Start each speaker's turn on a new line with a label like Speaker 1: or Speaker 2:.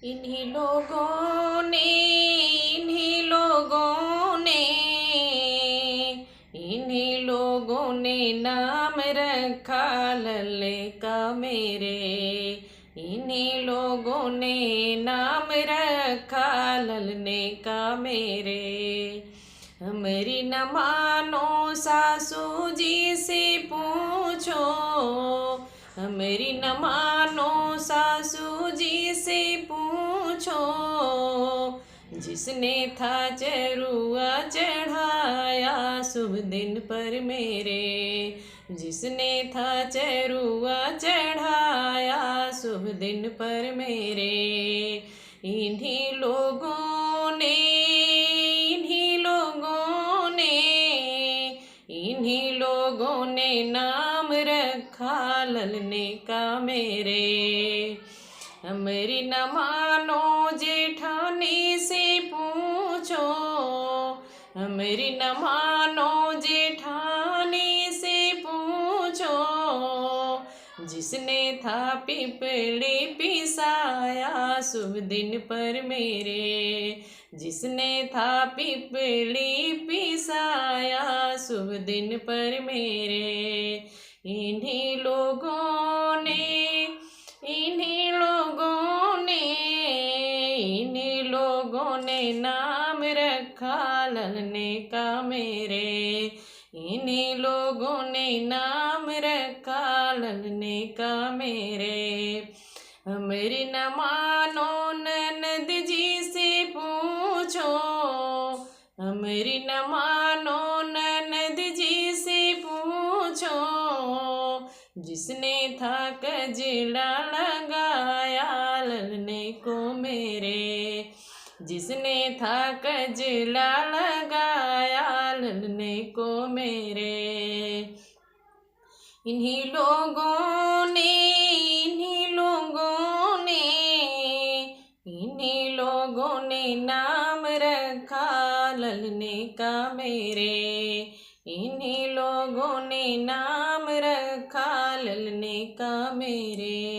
Speaker 1: इन्हीं लोगों ने इन्हीं लोगों ने इन्हीं लोगों ने नाम रखा लल्ले का मेरे। इन्हीं लोगों ने नाम रखा ललने का मेरे। हमारी न मानो सासू जी से पूछो। हमारी न मानो सासू जी से पूछो। जिसने था चरुआ चढ़ाया शुभ दिन पर मेरे। जिसने था चरुआ चढ़ाया शुभ दिन पर मेरे। इन्हीं लोगों ने इन्हीं लोगों ने इन्हीं लोगों ने नाम रखा ललने का मेरे। हमारी न मानो जेठानी से पूछो। हमारी न मानो जेठानी से पूछो। जिसने था पिपली पिसाया शुभ दिन पर मेरे। जिसने था पिपली पिसाया शुभ दिन पर मेरे। इन्हीं लोगों ने इन्हीं लोगों ने इन्हीं लोगों ने नाम रखा ललने का मेरे। इन्हीं लोगों ने नाम रखा ललने का मेरे। हमारी न मानो ननद जी से पूछो। हमारी न मानो ननद जी से पूछो। जिसने था कजड़ा लगाया ललने को मेरे। जिसने था कजड़ा लगाया ललने को मेरे। इन्हीं लोगों ने इन्हीं लोगों ने इन्हीं लोगों ने नाम रखा ललने का मेरे। इन्हीं लोगों ने नाम रखा ललने का मेरे।